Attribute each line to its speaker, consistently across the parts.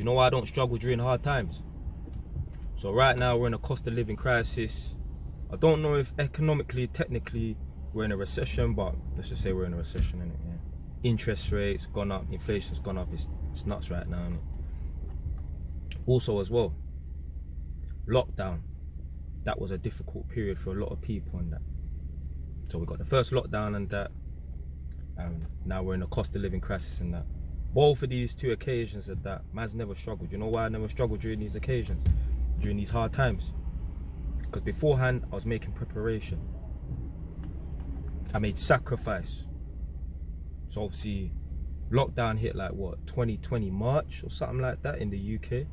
Speaker 1: you know why I don't struggle during hard times? So right now we're in a cost of living crisis. I don't know if economically, technically, we're in a recession, but let's just say we're in a recession, innit? Yeah. Interest rates gone up, inflation's gone up. It's nuts right now, innit? Also as well, lockdown. That was a difficult period for a lot of people and that. So we got the first lockdown and that. Now we're in a cost of living crisis and that. Both of these two occasions and that, man's never struggled. You know why I never struggled during these occasions? During these hard times? Because beforehand, I was making preparation. I made sacrifice. So obviously, lockdown hit like what, 2020 March or something like that in the UK.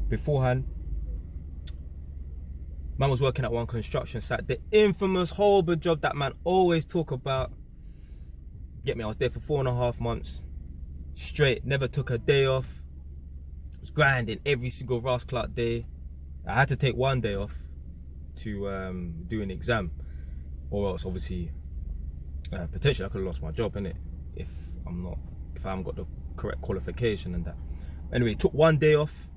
Speaker 1: Beforehand, man was working at one construction site, the infamous Holborn job that man always talk about. Get me, I was there for 4.5 months straight, never took a day off. I was grinding every single Ross Clark day. I had to take one day off to do an exam, or else obviously potentially I could have lost my job, innit, if I haven't got the correct qualification and that. Anyway, took one day off,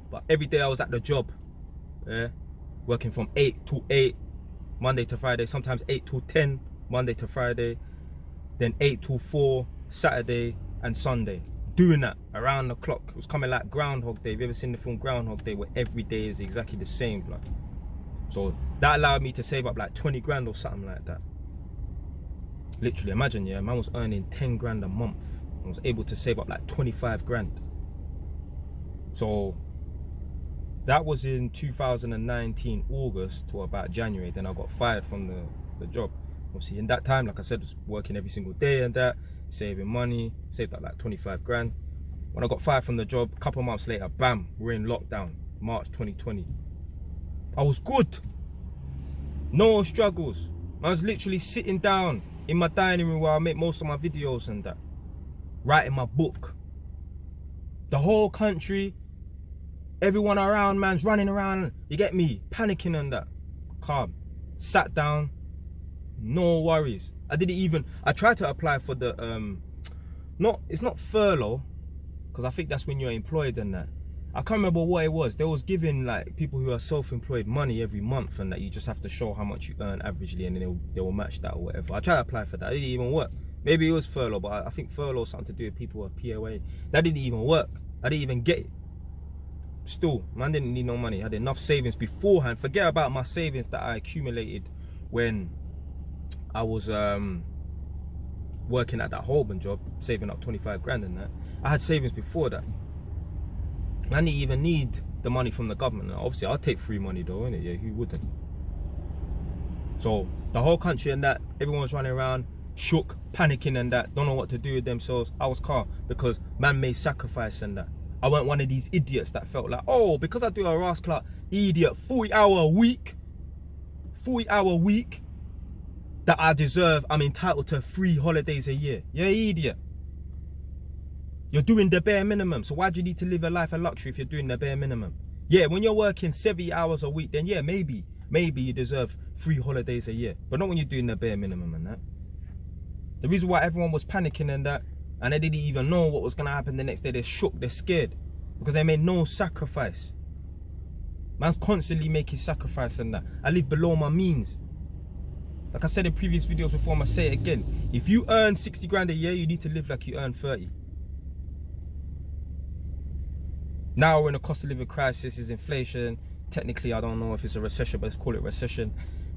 Speaker 1: but every day I was at the job, yeah, working from 8 to 8 Monday to Friday, sometimes 8 to 10 Monday to Friday, then 8 to 4 Saturday and Sunday, doing that around the clock. It was coming like Groundhog Day. Have you ever seen the film Groundhog Day, where every day is exactly the same, blood? So that allowed me to save up like 20 grand or something like that. Literally, imagine, yeah, man was earning 10 grand a month. I was able to save up like 25 grand. So that was in 2019 August to about January. Then I got fired from the job. Obviously in that time, like I said, I was working every single day and that, saving money, saved up like 25 grand. When I got fired from the job, a couple of months later, bam, we're in lockdown, March 2020. I was good. No struggles. I was literally sitting down in my dining room where I make most of my videos and that, writing my book. The whole country, everyone around, man's running around, you get me, panicking and that. Calm. Sat down, no worries. I tried to apply for the, it's not furlough, because I think that's when you're employed and that. I can't remember what it was. They was giving like people who are self-employed money every month, and that you just have to show how much you earn averagely, and then they will match that or whatever. I tried to apply for that. It didn't even work. Maybe it was furlough, but I think furlough was something to do with people who are POA. That didn't even work. I didn't even get it. Still, man didn't need no money. I had enough savings beforehand. Forget about my savings that I accumulated when I was working at that Holborn job, saving up 25 grand and that. I had savings before that. I didn't even need the money from the government. Obviously, I'll take free money though, innit? Yeah, who wouldn't? So the whole country and that, everyone's running around, shook, panicking and that, don't know what to do with themselves. I was calm because man made sacrifice and that. I weren't one of these idiots that felt like, oh, because I do a Ross Clark idiot 40-hour week, that I deserve, I'm entitled to 3 holidays a year. You're an idiot. You're doing the bare minimum. So why do you need to live a life of luxury if you're doing the bare minimum? Yeah, when you're working 70 hours a week, then yeah, maybe you deserve 3 holidays a year. But not when you're doing the bare minimum and that. The reason why everyone was panicking and that, and they didn't even know what was going to happen the next day, they're shook, they're scared, because they made no sacrifice. Man's constantly making sacrifice and that. I live below my means. Like I said in previous videos before, I'm going to say it again. If you earn 60 grand a year, you need to live like you earn 30. Now we're in a cost of living crisis, is inflation. Technically, I don't know if it's a recession, but let's call it recession.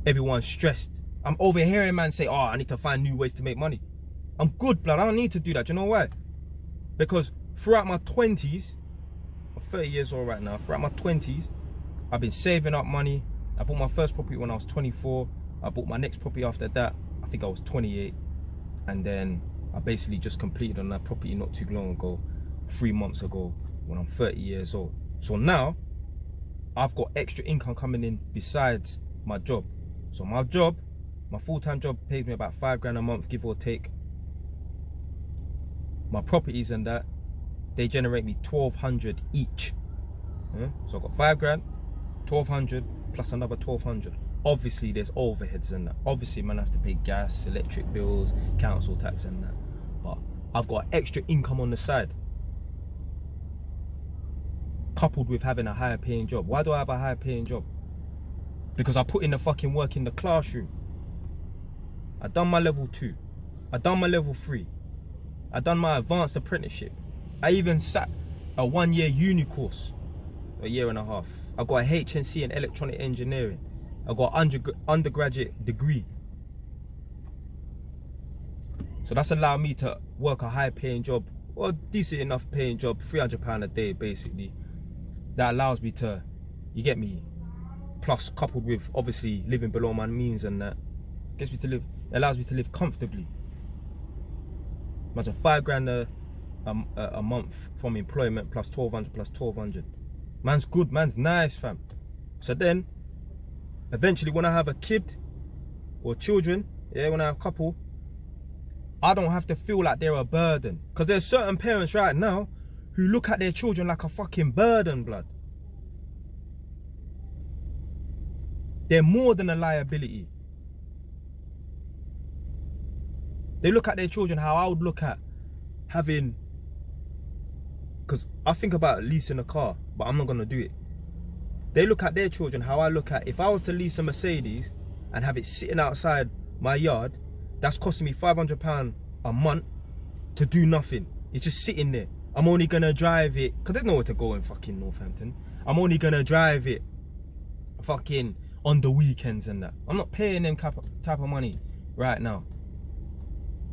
Speaker 1: Everyone's stressed. I'm overhearing man say, oh, I need to find new ways to make money. I'm good, blood. I don't need to do that. Do you know why? Because throughout my 20s, I'm 30 years old right now, throughout my 20s, I've been saving up money. I bought my first property when I was 24. I bought my next property after that, I think I was 28. And then I basically just completed on that property not too long ago, 3 months ago, when I'm 30 years old. So now, I've got extra income coming in besides my job. So my job, my full-time job pays me about 5 grand a month, give or take. My properties and that, they generate me 1,200 each. Yeah? So I've got 5 grand, 1,200 plus another 1,200. Obviously there's overheads and that. Obviously man, I have to pay gas, electric bills, council tax and that. But I've got extra income on the side. coupled with having a higher paying job. Why do I have a higher paying job? Because I put in the fucking work in the classroom. I done my level 2. I done my level 3. I done my advanced apprenticeship. I even sat a 1-year uni course, a year and a half. I got a HNC in electronic engineering. I got an undergraduate degree. So that's allowed me to work a high paying job, or a decent enough paying job, £300 a day basically. That allows me to, you get me, plus coupled with obviously living below my means, and that gets me to live, it allows me to live comfortably. Imagine £5 a month from employment plus 1200 plus 1200. Man's good, man's nice, fam. So then, eventually when I have a kid or children, yeah, when I have a couple, I don't have to feel like they're a burden. Because there's certain parents right now who look at their children like a fucking burden, blood. They're more than a liability. They look at their children how I would look at having, because I think about leasing a car, but I'm not going to do it. They look at their children how I look at, if I was to lease a Mercedes and have it sitting outside my yard, that's costing me £500 a month to do nothing. It's just sitting there. I'm only going to drive it, because there's nowhere to go in fucking Northampton. I'm only going to drive it fucking on the weekends and that. I'm not paying them type of money right now.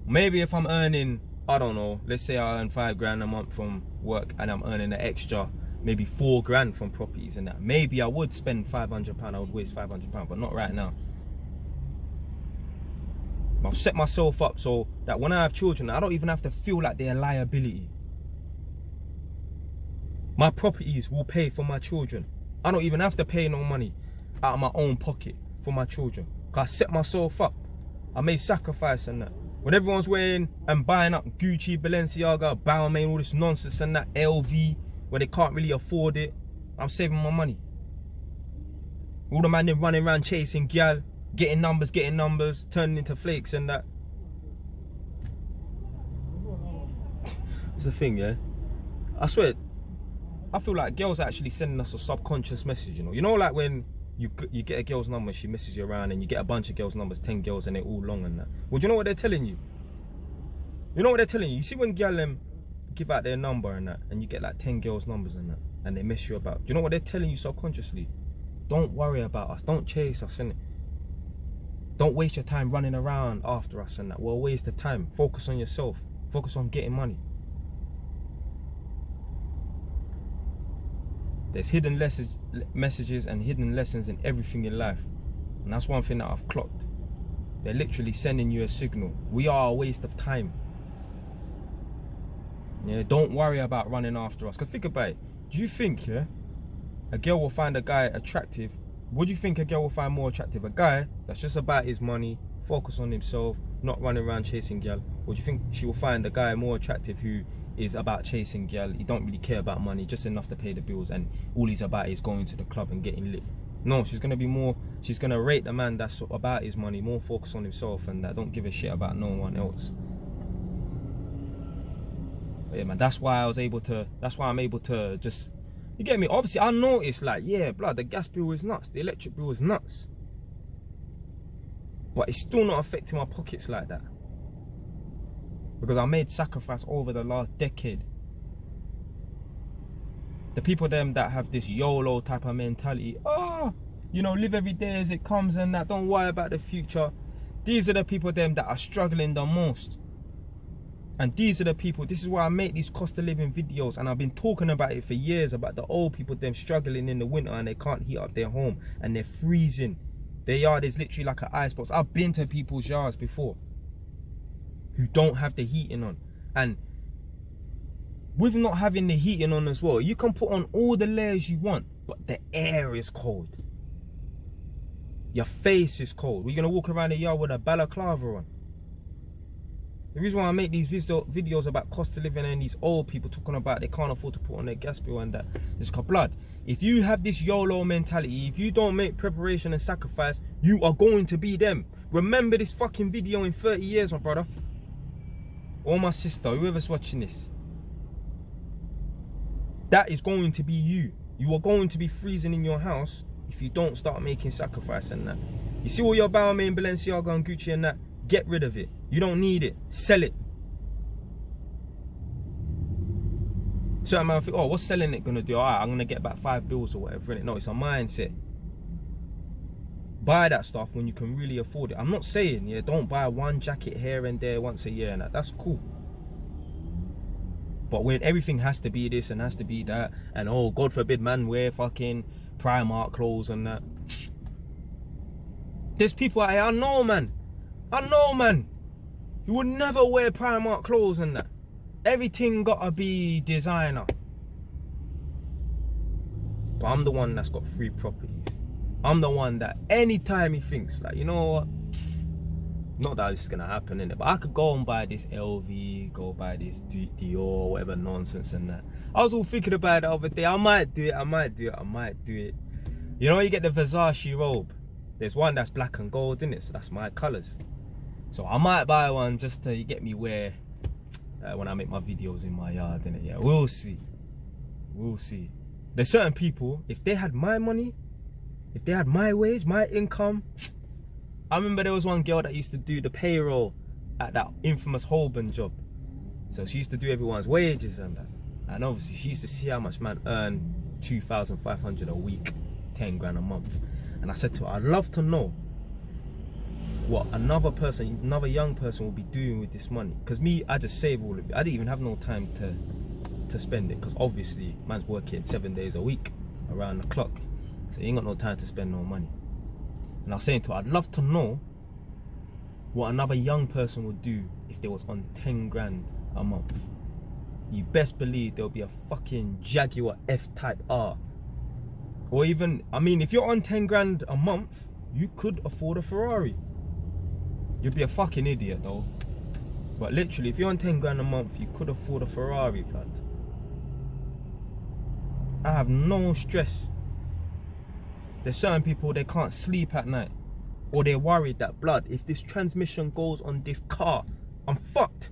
Speaker 1: Maybe if I'm earning, I don't know, let's say I earn £5 a month from work and I'm earning an extra maybe £4 from properties and that, maybe I would spend £500, I would waste £500, but not right now. I'll set myself up so that when I have children, I don't even have to feel like they're a liability. My properties will pay for my children. I don't even have to pay no money out of my own pocket for my children, because I set myself up. I made sacrifice and that. When everyone's wearing and buying up Gucci, Balenciaga, Balmain, all this nonsense and that, LV, when they can't really afford it, I'm saving my money. All the man running around chasing gal, getting numbers, turning into flakes and that. It's the thing, yeah. I swear, I feel like girls are actually sending us a subconscious message, you know. You know, like when you get a girl's number, she messes you around, and you get a bunch of girls' numbers, 10 girls, and they're all long and that. Well, do you know what they're telling you? You know what they're telling you? You see when girls give out their number and that, and you get like 10 girls' numbers and that, and they mess you about. Do you know what they're telling you subconsciously? Don't worry about us. Don't chase us, innit? Don't waste your time running around after us and that. We're a waste of time. Focus on yourself. Focus on getting money. There's hidden messages and hidden lessons in everything in life. And that's one thing that I've clocked. They're literally sending you a signal. We are a waste of time. Yeah, don't worry about running after us. Because think about it. Do you think, yeah, a girl will find a guy attractive? What do you think a girl will find more attractive? A guy that's just about his money, focus on himself, not running around chasing girl? Or do you think she will find a guy more attractive who is about chasing girl? He don't really care about money, just enough to pay the bills, and all he's about is going to the club and getting lit? No, she's gonna be more, she's gonna rate the man that's about his money, more focused on himself, and that don't give a shit about no one else. But yeah, man, that's why I'm able to just, you get me? Obviously, I noticed, like, yeah, blood, the gas bill is nuts, the electric bill is nuts, but it's still not affecting my pockets like that, because I made sacrifice over the last decade. The people them that have this YOLO type of mentality, oh, you know, live every day as it comes and that, don't worry about the future. These are the people them that are struggling the most. And these are the people, this is why I make these cost of living videos, and I've been talking about it for years, about the old people them struggling in the winter and they can't heat up their home and they're freezing. Their yard is literally like an icebox. I've been to people's yards before who don't have the heating on, and with not having the heating on as well, you can put on all the layers you want, but the air is cold. Your face is cold. We're gonna walk around the yard with a balaclava on. The reason why I make these videos about cost of living and these old people talking about they can't afford to put on their gas bill and that is because, blood, if you have this YOLO mentality, if you don't make preparation and sacrifice, you are going to be them. Remember this fucking video in 30 years, my brother. Or my sister, whoever's watching this. that is going to be you. You are going to be freezing in your house if you don't start making sacrifice and that. You see all your Balmain, Balenciaga and Gucci and that, get rid of it. You don't need it. Sell it. Certain man think, oh, what's selling it gonna do? Alright, I'm gonna get back 5 bills or whatever, innit? No, it's a mindset. Buy that stuff when you can really afford it. I'm not saying, yeah, don't buy one jacket here and there once a year and that. That's cool. But when everything has to be this and has to be that, and oh, God forbid, man, wear fucking Primark clothes and that. There's people out here, I know, man, who would never wear Primark clothes and that. Everything gotta be designer. But I'm the one that's got 3 properties. I'm the one that anytime he thinks, like, you know what? Not that it's gonna happen, innit? But I could go and buy this LV, go buy this Dior, whatever nonsense and that. I was all thinking about it the other day. I might do it. You know, you get the Versace robe. There's one that's black and gold, innit? So that's my colours. So I might buy one just to get me wear when I make my videos in my yard, innit? Yeah, we'll see. There's certain people, if they had my money, if they had my wage, my income. I remember there was one girl that used to do the payroll at that infamous Holborn job. So she used to do everyone's wages and that. And obviously she used to see how much man earned 2,500 a week, 10 grand a month. And I said to her, I'd love to know what another young person will be doing with this money. Because me, I just save all of it. I didn't even have no time to spend it. Because obviously man's working 7 days a week around the clock. So you ain't got no time to spend no money. And I was saying to her, I'd love to know what another young person would do if they was on 10 grand a month. You best believe there'll be a fucking Jaguar F-Type R. Or even, I mean, if you're on 10 grand a month, you could afford a Ferrari. You'd be a fucking idiot though. But literally, if you're on 10 grand a month, you could afford a Ferrari, blood. I have no stress. There's certain people, they can't sleep at night. Or they're worried that, blood, if this transmission goes on this car, I'm fucked.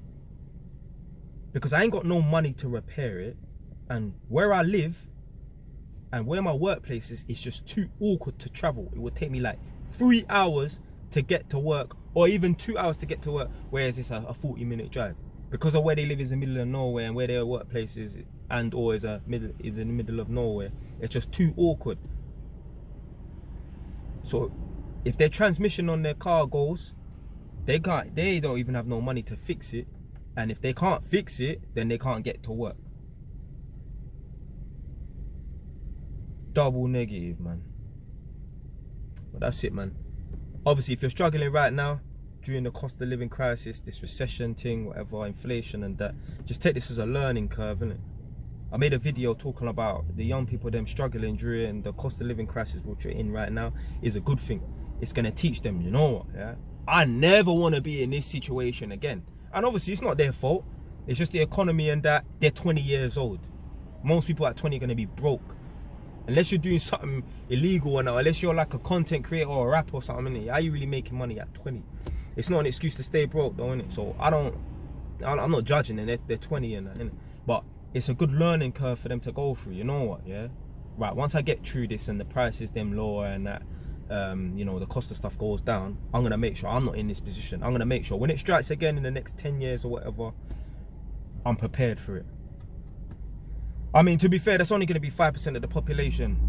Speaker 1: Because I ain't got no money to repair it. And where I live and where my workplace is, it's just too awkward to travel. It would take me like 3 hours to get to work, or even 2 hours to get to work, whereas it's a 40-minute drive. Because of where they live is in the middle of nowhere, and where their workplace is and or is in the middle of nowhere, it's just too awkward. So if their transmission on their car goes, they don't even have no money to fix it. And if they can't fix it, then they can't get to work. Double negative, man. But that's it, man. Obviously, if you're struggling right now during the cost of living crisis, this recession thing, whatever, inflation and that, just take this as a learning curve, innit? I made a video talking about the young people, them struggling during the cost of living crisis which we're in right now is a good thing. It's going to teach them, you know what, yeah? I never want to be in this situation again. And obviously, it's not their fault. It's just the economy and that. They're 20 years old. Most people at 20 are going to be broke. Unless you're doing something illegal or not, unless you're like a content creator or a rapper or something, innit? How are you really making money at 20? It's not an excuse to stay broke though, innit? So I'm not judging them. They're 20 and that, innit? But it's a good learning curve for them to go through, you know what, yeah? Right, once I get through this and the prices them lower and that, you know, the cost of stuff goes down, I'm going to make sure I'm not in this position. I'm going to make sure when it strikes again in the next 10 years or whatever, I'm prepared for it. I mean, to be fair, that's only going to be 5% of the population.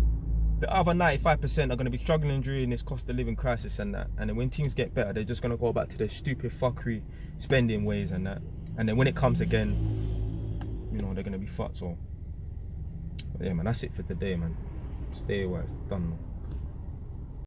Speaker 1: The other 95% are going to be struggling during this cost of living crisis and that. And then when things get better, they're just going to go back to their stupid fuckery spending ways and that. And then when it comes again, you know, they're going to be fucked. So, but yeah, man, that's it for today, man. Stay away, it's done, man.